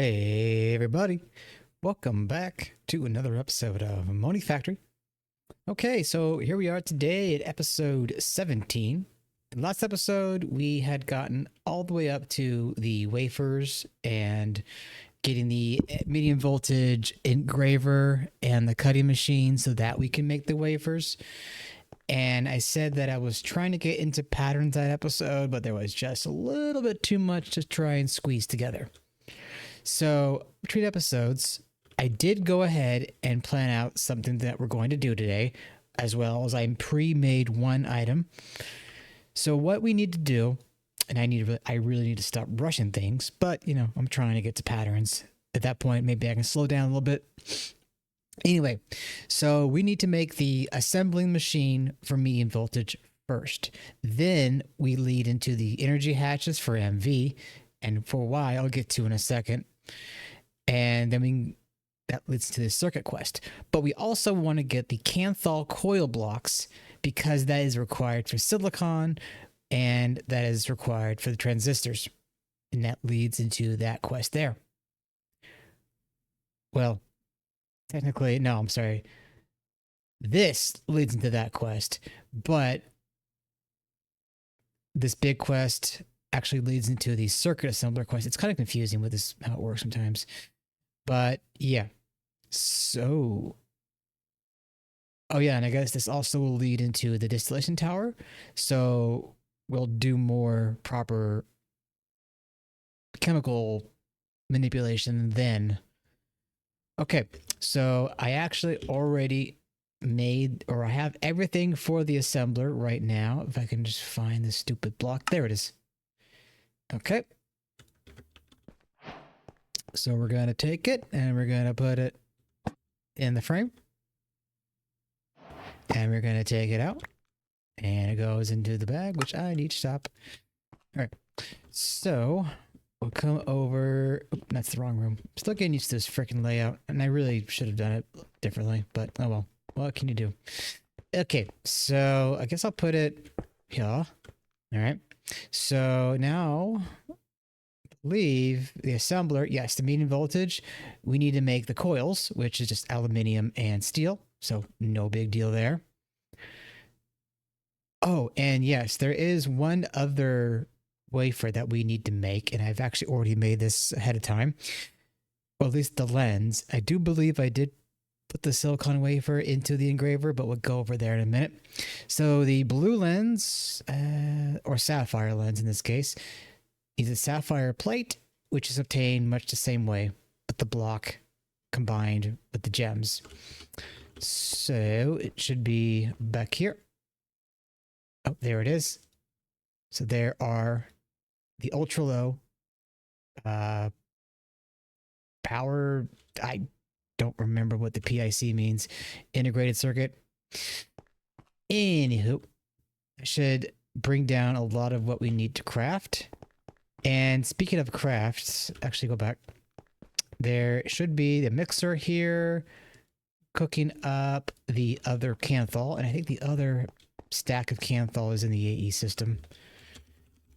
Hey everybody, welcome back to another episode of Monifactory. Okay, so here we are today at episode 17. In the last episode, we had gotten all the way up to the wafers and getting the medium voltage engraver and the cutting machine so that we can make the wafers. And I said that I was trying to get into patterns that episode, but there was just a little bit too much to try and squeeze together. So between episodes, I did go ahead and plan out something that we're going to do today, as well as I pre-made one item. So what we need to do, and I really need to stop rushing things, but you know, I'm trying to get to patterns. At that point, maybe I can slow down a little bit. Anyway, so we need to make the assembling machine for medium voltage first. Then we lead into the energy hatches for MV, and for Y I'll get to in a second. And then that leads to the circuit quest. But we also want to get the Canthal coil blocks because that is required for silicon and that is required for the transistors. And that leads into that quest there. Well, technically, no, I'm sorry. This leads into that quest, but this big quest actually leads into the circuit assembler quest. It's kind of confusing with this, how it works sometimes. But yeah. So, oh yeah, and I guess this also will lead into the distillation tower. So we'll do more proper chemical manipulation then. Okay, so I actually already made, or I have everything for the assembler right now. If I can just find the stupid block. There it is. Okay. So we're going to take it and we're going to put it in the frame. And we're going to take it out. And it goes into the bag, which I need to stop. All right. So we'll come over. Oop, that's the wrong room. Still getting used to this freaking layout. And I really should have done it differently. But oh well. What can you do? Okay. So I guess I'll put it here. All right. So now, I believe the assembler, yes, the medium voltage, we need to make the coils, which is just aluminium and steel. So no big deal there. Oh, and yes, there is one other wafer that we need to make, and I've actually already made this ahead of time. Or at least the lens. I do believe I did put the silicon wafer into the engraver, but we'll go over there in a minute. So the blue lens, or sapphire lens in this case, is a sapphire plate, which is obtained much the same way, but the block combined with the gems. So it should be back here. Oh, there it is. So there are the ultra low power. I don't remember what the PIC means. Integrated circuit. Anywho, I should bring down a lot of what we need to craft. And speaking of crafts, actually go back. There should be the mixer here cooking up the other Canthal. And I think the other stack of Canthal is in the AE system.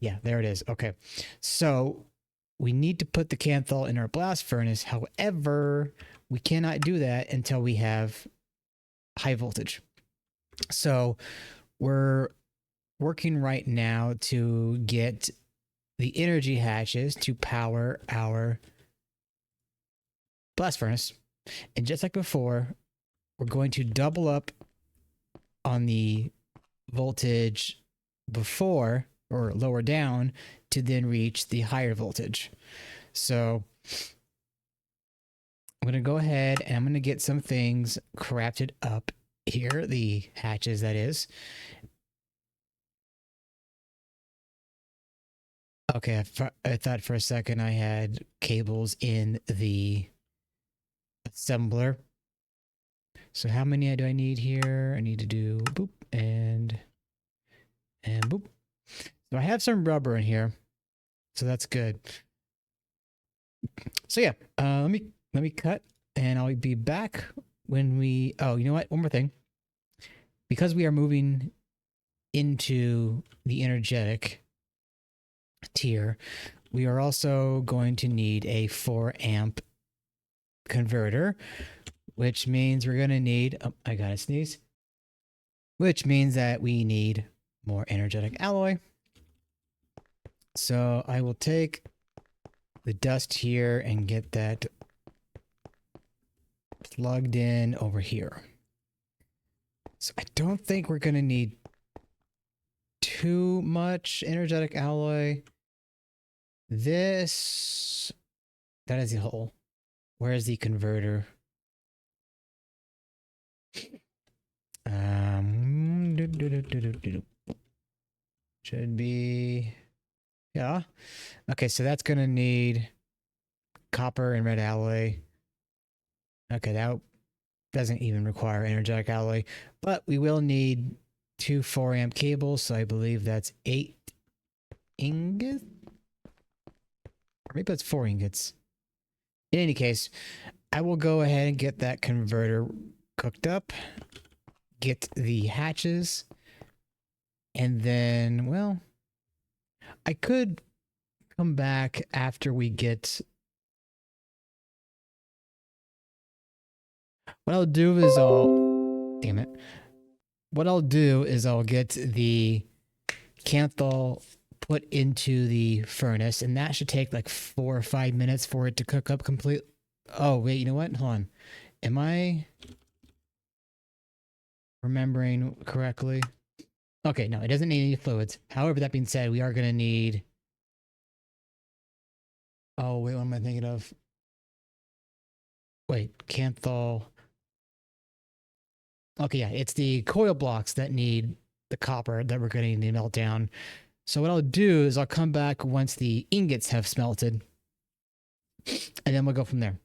Yeah, there it is. Okay. So we need to put the Canthal in our blast furnace. However, we cannot do that until we have high voltage. So we're working right now to get the energy hatches to power our blast furnace. And just like before, we're going to double up on the voltage before or lower down to then reach the higher voltage. So I'm going to go ahead and I'm going to get some things crafted up here, the hatches that is. Okay, I thought for a second I had cables in the assembler. So how many do I need here? I need to do boop and boop. So I have some rubber in here, so that's good. So yeah, let me cut, and I'll be back when we. Oh, you know what? One more thing. Because we are moving into the energetic tier, we are also going to need a 4 amp converter, which means we're going to need, oh, I gotta sneeze, which means that we need more energetic alloy. So I will take the dust here and get that plugged in over here. So I don't think we're going to need too much energetic alloy. This, that is the hole. Where is the converter? Should be, yeah. Okay, so that's gonna need copper and red alloy. Okay, that doesn't even require energetic alloy, but we will need 2 4 amp cables, so I believe that's 8 ingots? Or maybe that's 4 ingots. In any case, I will go ahead and get that converter cooked up, get the hatches, and then, well, I could come back after we get... What I'll do is damn it. What I'll do is I'll get the Canthal put into the furnace, and that should take like 4 or 5 minutes for it to cook up complete. Oh, wait, you know what? Hold on. Am I remembering correctly? Okay, no, it doesn't need any fluids. However, that being said, we are going to need... Oh, wait, what am I thinking of? Wait, Canthal... Okay, yeah, it's the coil blocks that need the copper that we're going to need to melt down. So what I'll do is I'll come back once the ingots have smelted, and then we'll go from there.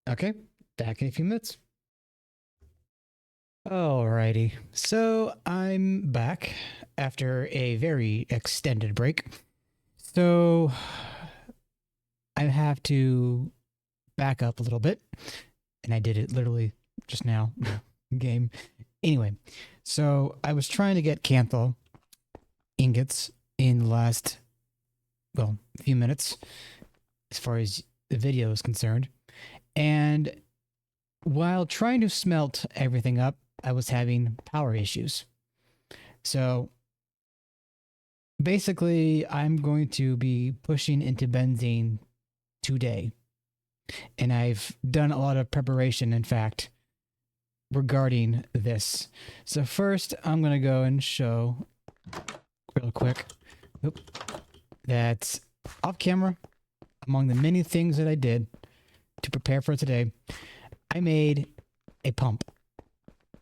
Okay, back in a few minutes. Alrighty, so I'm back after a very extended break. So I have to back up a little bit, and I did it literally just now. Game. Anyway, so I was trying to get Canthal ingots in the last, well, few minutes as far as the video is concerned. And while trying to smelt everything up, I was having power issues. So basically, I'm going to be pushing into benzene today. And I've done a lot of preparation, in fact, regarding this. So first, I'm going to go and show real quick that off camera, among the many things that I did to prepare for today, I made a pump,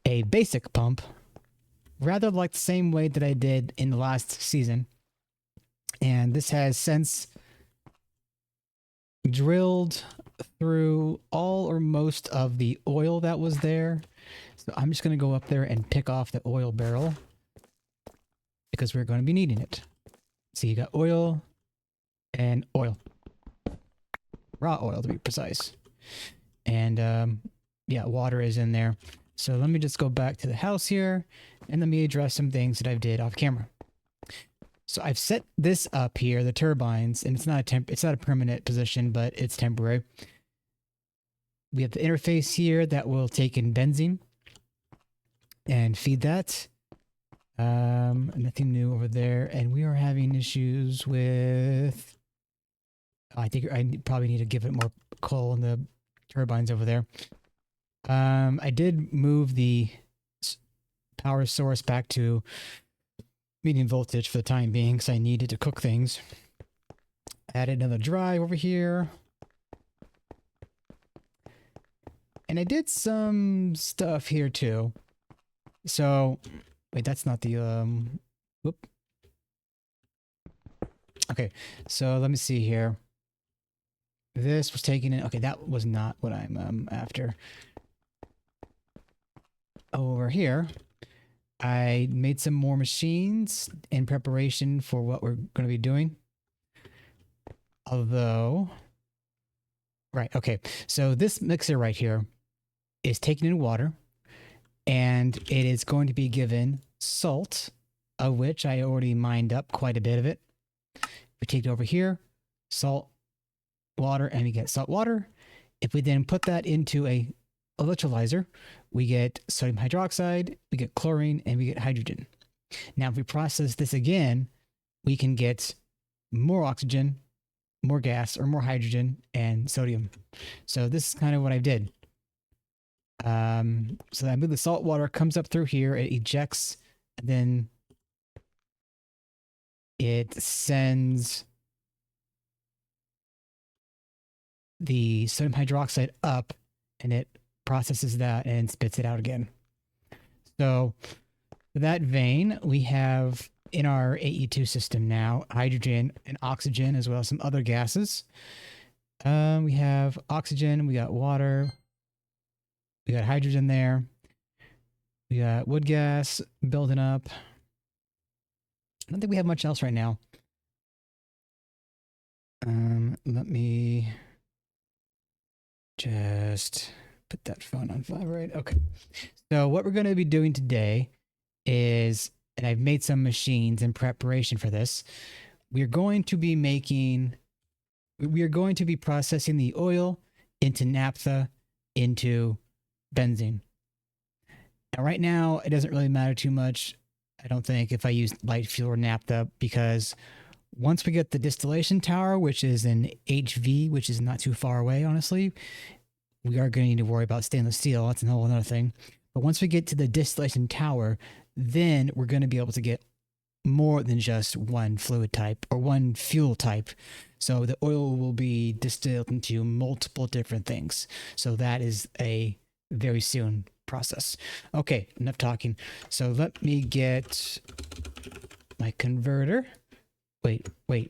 a basic pump, rather like the same way that I did in the last season. And this has since drilled through all or most of the oil that was there. So I'm just going to go up there and pick off the oil barrel because we're going to be needing it. So you got oil and oil. Raw oil to be precise. And yeah, water is in there. So let me just go back to the house here and let me address some things that I did off camera. So I've set this up here, the turbines, and it's not a permanent position, but it's temporary. We have the interface here that will take in benzene and feed that. Nothing new over there. And we are having issues with... I think I probably need to give it more coal in the turbines over there. I did move the power source back to medium voltage for the time being because I needed to cook things. Added another drive over here. And I did some stuff here too. So, wait, that's not the, whoop. Okay, so let me see here. This was taken in, okay, that was not what I'm after. Over here, I made some more machines in preparation for what we're going to be doing. Although, right, okay, so this mixer right here is taken in water, and it is going to be given salt, of which I already mined up quite a bit of it. We take it over here, salt water, and we get salt water. If we then put that into a electrolyzer, we get sodium hydroxide, we get chlorine, and we get hydrogen. Now, if we process this again, we can get more oxygen, more gas, or more hydrogen and sodium. So this is kind of what I did. So I move the salt water, comes up through here, it ejects, and then it sends the sodium hydroxide up, and it processes that and spits it out again. So for that vein, we have in our AE2 system now hydrogen and oxygen, as well as some other gases. We have oxygen, we got water, we got hydrogen there, we got wood gas building up. I don't think we have much else right now. Let me just put that phone on vibrate. Okay. So what we're going to be doing today is, and I've made some machines in preparation for this. We are going to be processing the oil into naphtha, into benzene. Now, right now, it doesn't really matter too much, I don't think, if I use light fuel or naphtha, because once we get the distillation tower, which is in HV, which is not too far away, honestly, we are going to need to worry about stainless steel. That's a whole other thing. But once we get to the distillation tower, then we're going to be able to get more than just one fluid type or one fuel type. So the oil will be distilled into multiple different things. So that is a very soon process. Okay, enough talking. So let me get my converter. Wait. Oh,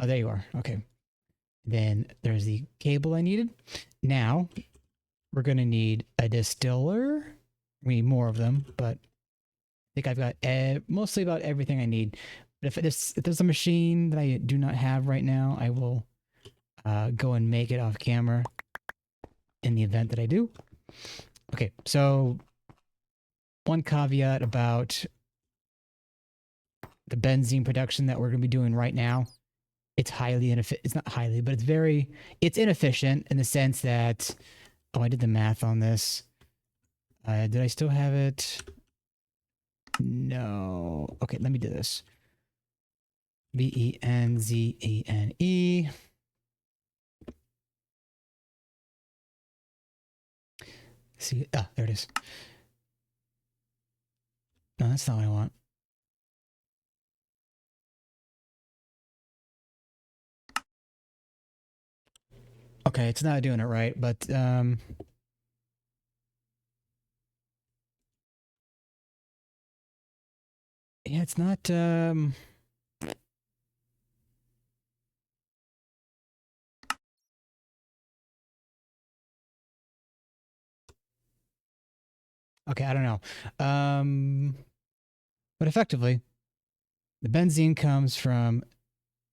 there you are. Okay. Then there's the cable I needed. Now we're going to need a distiller. We need more of them, but I think I've got mostly about everything I need. But if there's a machine that I do not have right now, I will go and make it off camera in the event that I do. Okay, so one caveat about the benzene production that we're going to be doing right now. It's highly inefficient. It's not highly, but it's inefficient in the sense that, oh, I did the math on this. Did I still have it? No. Okay, let me do this. BENZENE. See, there it is. No, that's not what I want. Okay, it's not doing it right, but yeah, it's not okay, I don't know. But effectively, the benzene comes from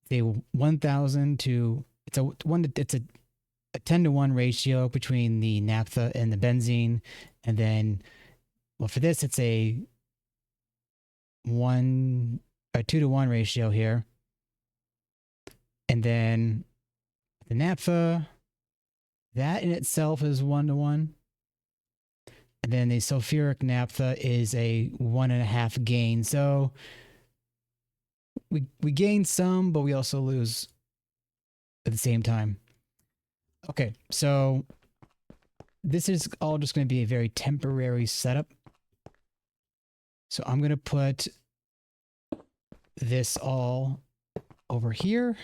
say 1,000 to it's a 10-to-1 ratio between the naphtha and the benzene, and then, well, for this it's a 2-to-1 ratio here, and then the naphtha, that in itself is 1-to-1, and then the sulfuric naphtha is a 1.5 gain. So we gain some, but we also lose at the same time. Okay, so this is all just going to be a very temporary setup. So I'm going to put this all over here.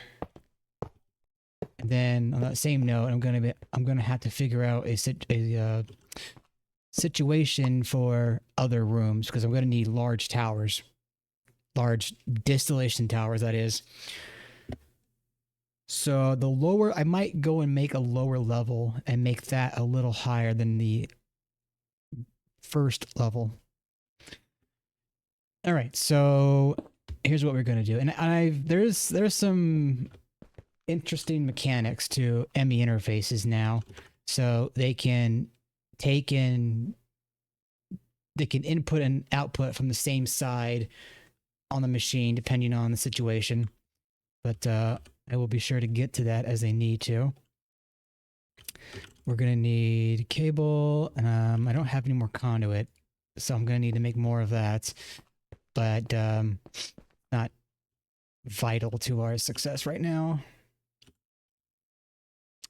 And then on that same note, I'm going to have to figure out a situation for other rooms, because I'm going to need large towers, large distillation towers, that is. So the lower, I might go and make a lower level and make that a little higher than the first level. All right, so here's what we're going to do. And there's some interesting mechanics to ME interfaces now. So they can input and output from the same side on the machine, depending on the situation. But I will be sure to get to that as I need to. We're going to need cable. I don't have any more conduit, so I'm going to need to make more of that. But not vital to our success right now.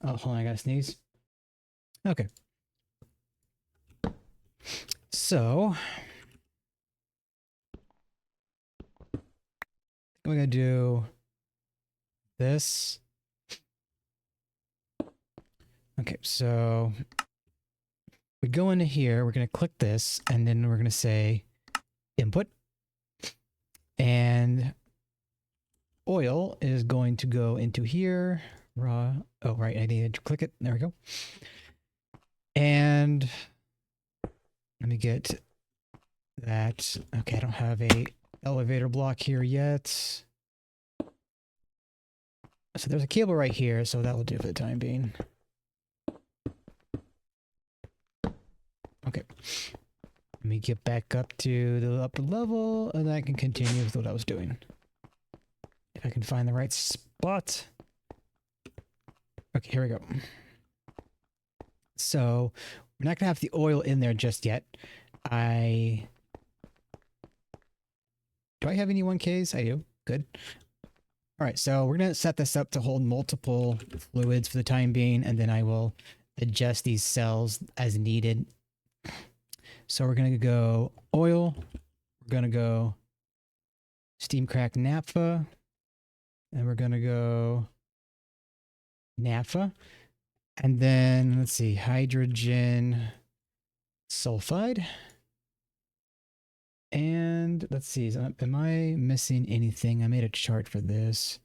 Oh, hold on, I gotta sneeze. Okay. So we're gonna do this. Okay, so we go into here, we're gonna click this, and then we're gonna say input. And oil is going to go into here. Raw. Oh, right, I need to click it. There we go. And let me get that. Okay, I don't have a elevator block here yet. So there's a cable right here, so that will do for the time being. Okay. Let me get back up to the upper level, and I can continue with what I was doing. If I can find the right spot. Okay, here we go. So we're not gonna have the oil in there just yet. Do I have any 1Ks? I do. Good. All right, so we're gonna set this up to hold multiple fluids for the time being, and then I will adjust these cells as needed. So we're gonna go oil. We're gonna go steam crack naphtha, and we're gonna go naphtha, and then let's see, hydrogen sulfide. And let's see, am I missing anything? I made a chart for this.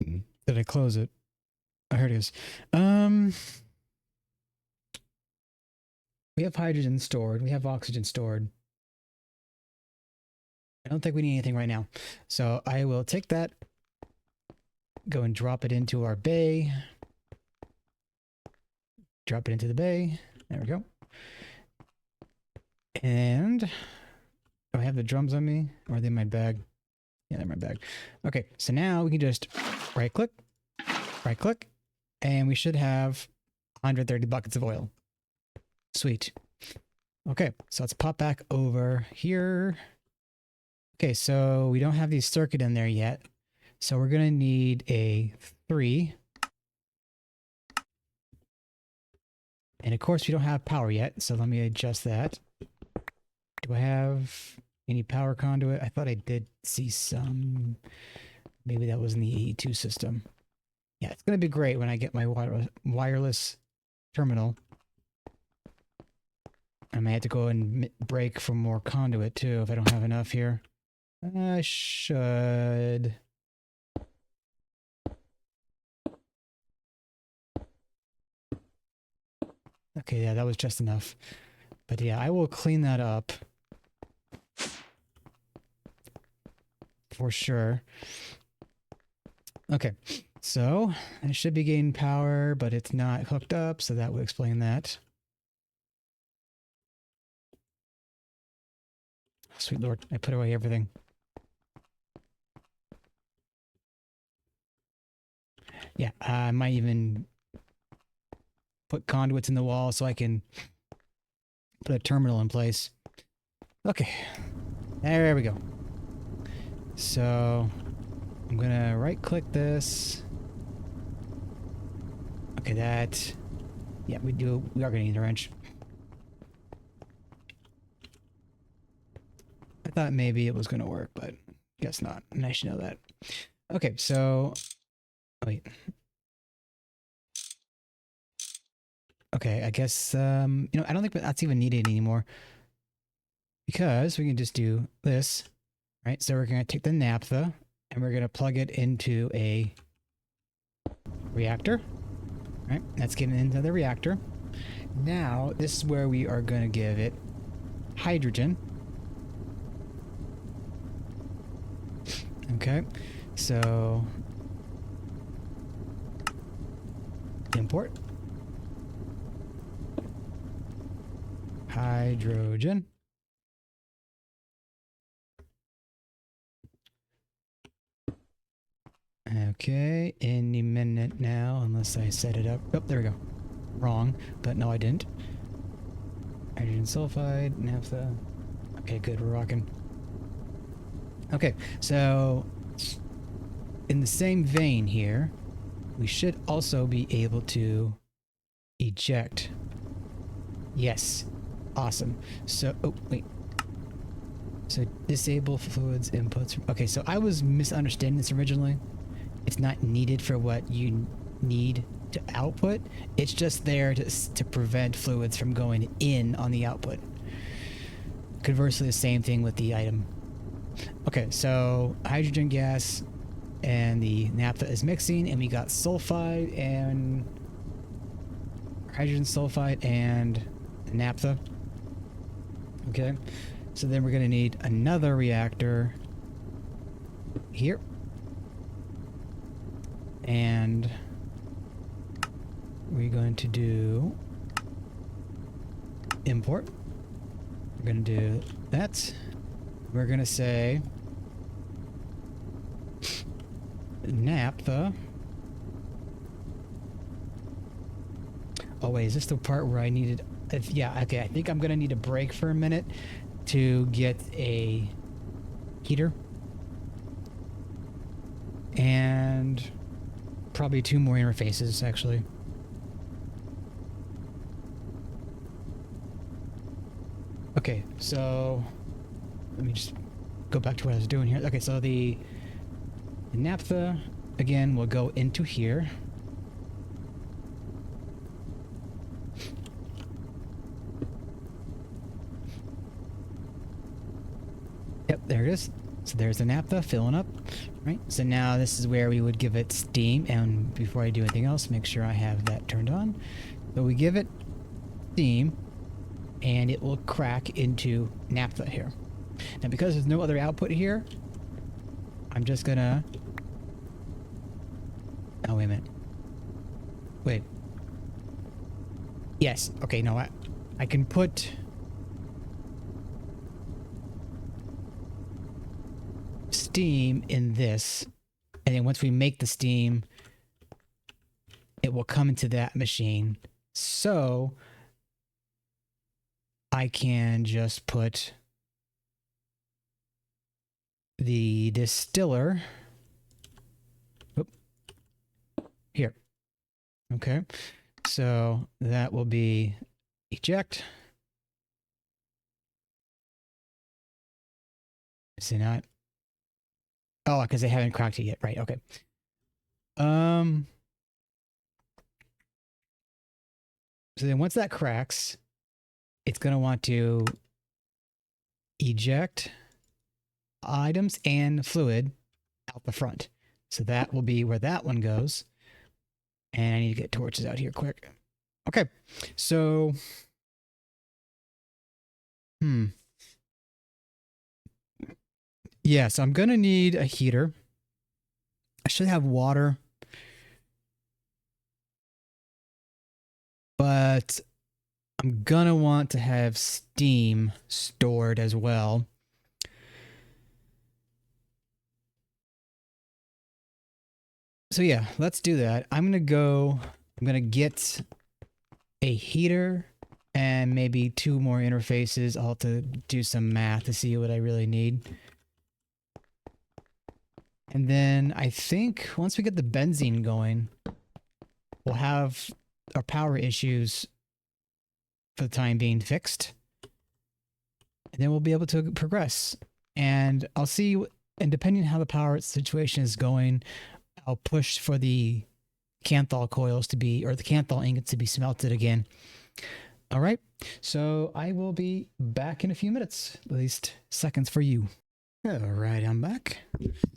Did I close it? Oh, here it is. We have hydrogen stored. We have oxygen stored. I don't think we need anything right now. So I will take that, go and drop it into our bay. Drop it into the bay. There we go. And do I have the drums on me? Or are they in my bag? Yeah, they're in my bag. Okay, so now we can just right click, and we should have 130 buckets of oil. Sweet. Okay, so let's pop back over here. Okay, so we don't have the circuit in there yet. So we're gonna need a 3. And of course we don't have power yet, so let me adjust that. Do I have any power conduit? I thought I did see some. Maybe that was in the AE2 system. Yeah, it's gonna be great when I get my wireless terminal. I may have to go and break for more conduit too if I don't have enough here. I should. Okay, yeah, that was just enough. But yeah, I will clean that up. For sure. Okay, so I should be getting power, but it's not hooked up, so that would explain that. Sweet Lord, I put away everything. Yeah, I might even put conduits in the wall so I can put a terminal in place. Okay, there we go. So I'm gonna right click this. Okay, that, yeah, we are gonna need a wrench. I thought maybe it was gonna work, but guess not. Nice to know that. Okay, so, wait. Okay, I guess, you know, I don't think that's even needed anymore. Because we can just do this, right? So we're gonna take the naphtha and we're gonna plug it into a reactor, right? That's getting into the reactor. Now, this is where we are gonna give it hydrogen. Okay, so import hydrogen. Okay, any minute now, unless I set it up. Oh, there we go. Wrong, but no, I didn't. Hydrogen sulfide, naphtha. Okay, good, we're rocking. Okay, so in the same vein here, we should also be able to eject. Yes, awesome. So, oh, wait. So disable fluids inputs. Okay, so I was misunderstanding this originally. It's not needed for what you need to output. It's just there to prevent fluids from going in on the output. Conversely, the same thing with the item. Okay, so hydrogen gas and the naphtha is mixing, and we got sulfide and hydrogen sulfide and naphtha. Okay, so then we're going to need another reactor here. And we're going to do import. We're going to do that. We're going to say naphtha. Oh wait, is this the part where I needed... yeah, okay, I think I'm going to need a break for a minute to get a heater. And probably 2 more interfaces, actually. Okay, so let me just go back to what I was doing here. Okay, so the naphtha, again, will go into here. Yep, there it is. So there's the naphtha filling up, right? So now this is where we would give it steam. And before I do anything else, make sure I have that turned on. So we give it steam, and it will crack into naphtha here. Now, because there's no other output here, I'm just gonna... Oh, wait a minute. Wait. Yes. Okay, no, I can put... steam in this, and then once we make the steam, it will come into that machine. So I can just put the distiller here. Okay, so that will be eject. Is it not? Oh, because they haven't cracked it yet. Right, okay. So then once that cracks, it's going to want to eject items and fluid out the front. So that will be where that one goes. And I need to get torches out here quick. Okay, so... Yeah, so I'm going to need a heater. I should have water. But I'm going to want to have steam stored as well. So yeah, let's do that. I'm going to get a heater and maybe 2 more interfaces. I'll have to do some math to see what I really need. And then I think once we get the benzene going, we'll have our power issues for the time being fixed. And then we'll be able to progress. And I'll see, and depending on how the power situation is going, I'll push for the Canthal coils to be, or the Canthal ingots to be smelted again. All right. So I will be back in a few minutes, at least seconds for you. All right, I'm back.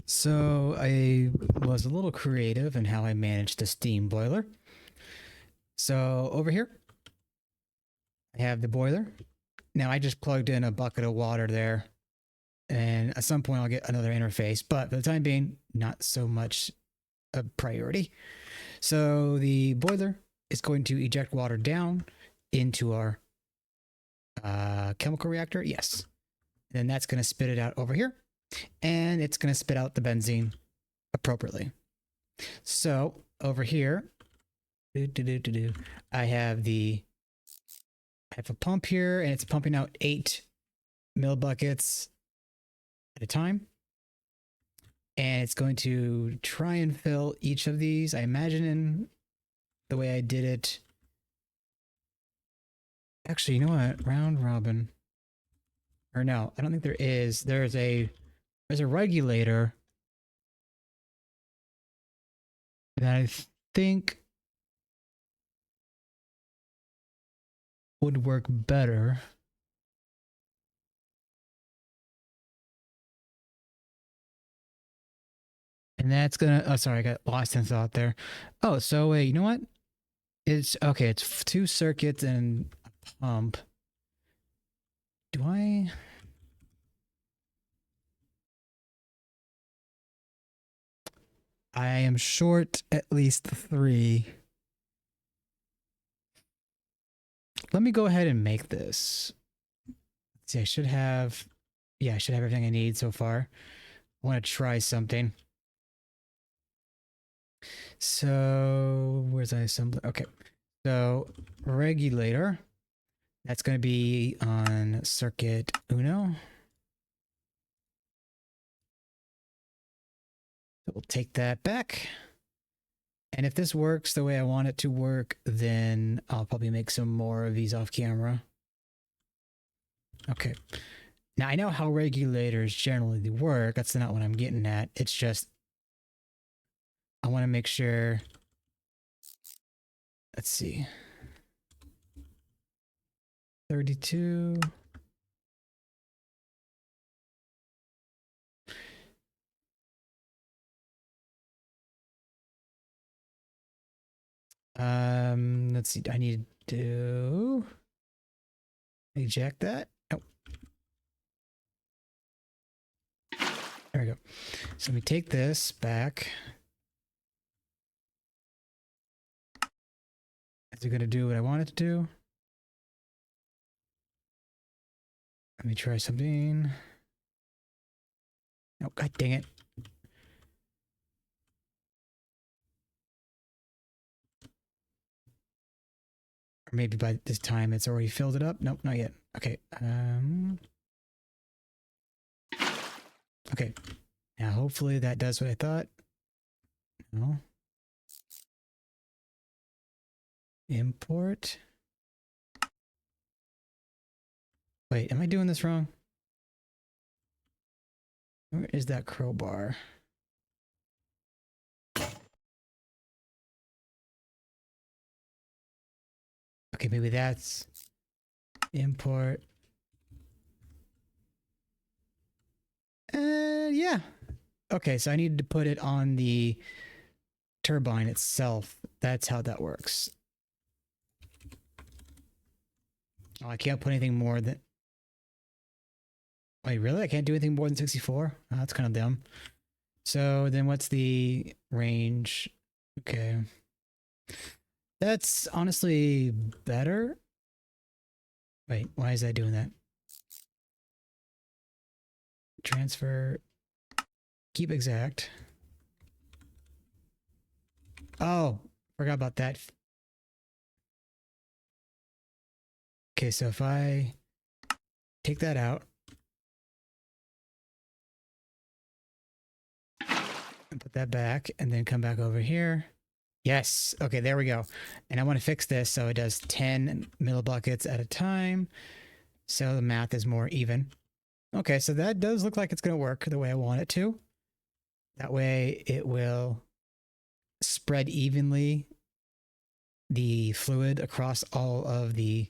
So I was a little creative in how I managed the steam boiler. So over here, I have the boiler. Now I just plugged in a bucket of water there, and at some point I'll get another interface, but for the time being, not so much a priority. So the boiler is going to eject water down into our chemical reactor. Yes. Then that's going to spit it out over here, and it's going to spit out the benzene appropriately. So over here, I have a pump here, and it's pumping out 8 mill buckets at a time. And it's going to try and fill each of these. I imagine in the way I did it. Actually, you know what? Round robin. Or no, I don't think there is. There's a regulator that I think would work better. And that's gonna, oh, sorry, I got lost in thought there. Oh, so wait, you know what? It's, okay, it's 2 circuits and a pump. Do I? I am short at least 3. Let me go ahead and make this. Let's see, I should have, yeah, I should have everything I need so far. I want to try something. So where's my assembly? Okay, so regulator, that's going to be on circuit uno. So we'll take that back. And if this works the way I want it to work, then I'll probably make some more of these off camera. Okay. Now I know how regulators generally work. That's not what I'm getting at. It's just, I want to make sure. Let's see. 32. Let's see. I need to eject that. Oh. There we go. So let me take this back. Is it going to do what I want it to do? Let me try something. Oh, god dang it. Or maybe by this time it's already filled it up. Nope, not yet. Okay. Okay. Now hopefully that does what I thought. No. Import. Wait, am I doing this wrong? Where is that crowbar? Okay, maybe that's import. Yeah. Okay, so I needed to put it on the turbine itself. That's how that works. Oh, I can't put anything more than... Wait, really? I can't do anything more than 64? Oh, that's kind of dumb. So then what's the range? Okay. That's honestly better. Wait, why is that doing that? Transfer. Keep exact. Oh, forgot about that. Okay, so if I take that out and put that back and then come back over here. Yes. Okay, there we go. And I want to fix this so it does 10 middle buckets at a time. So the math is more even. Okay, so that does look like it's going to work the way I want it to. That way it will spread evenly the fluid across all of the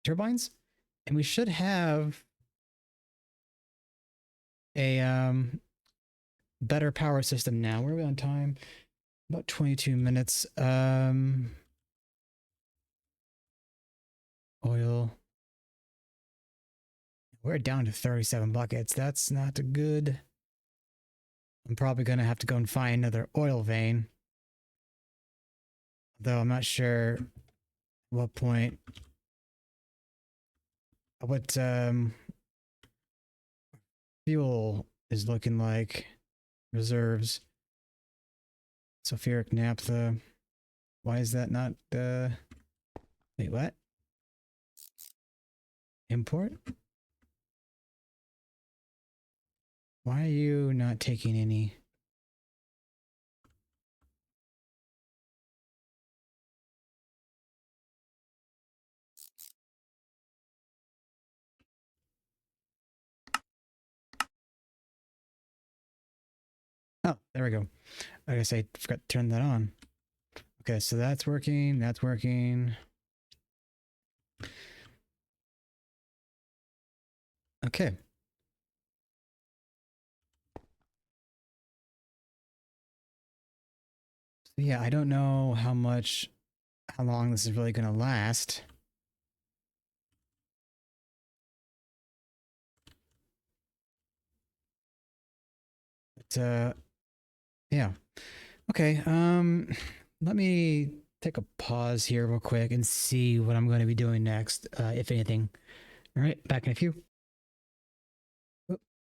turbines. And we should have a better power system now. Where are we on time? About 22 minutes. Oil. We're down to 37 buckets. That's not good. I'm probably going to have to go and find another oil vein. Though I'm not sure what point. What fuel is looking like. Reserves. Sulfuric naphtha. Why is that not wait, what? Import? Why are you not taking any? Oh, there we go. I guess I forgot to turn that on. Okay, so that's working. That's working. Okay. So yeah, I don't know how long this is really going to last. But, yeah. Okay, let me take a pause here real quick and see what I'm going to be doing next, if anything. All right, back in a few.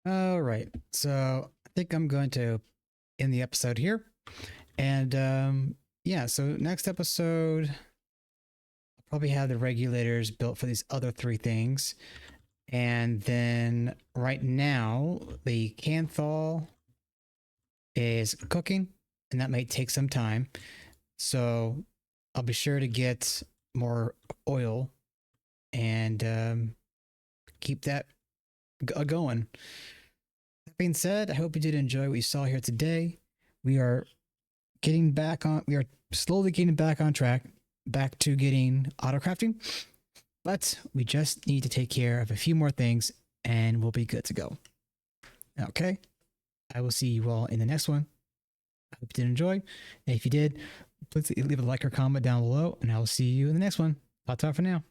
All right, so I think I'm going to end the episode here. And yeah, so next episode, I'll probably have the regulators built for these other three things. And then right now, the Canthal is cooking, and that might take some time. So I'll be sure to get more oil and keep that going. That being said, I hope you did enjoy what you saw here today. We are slowly getting back on track, back to getting autocrafting, but we just need to take care of a few more things and we'll be good to go. Okay. I will see you all in the next one. I hope you did enjoy. And if you did, please leave a like or comment down below, and I will see you in the next one. Ta-ta for now.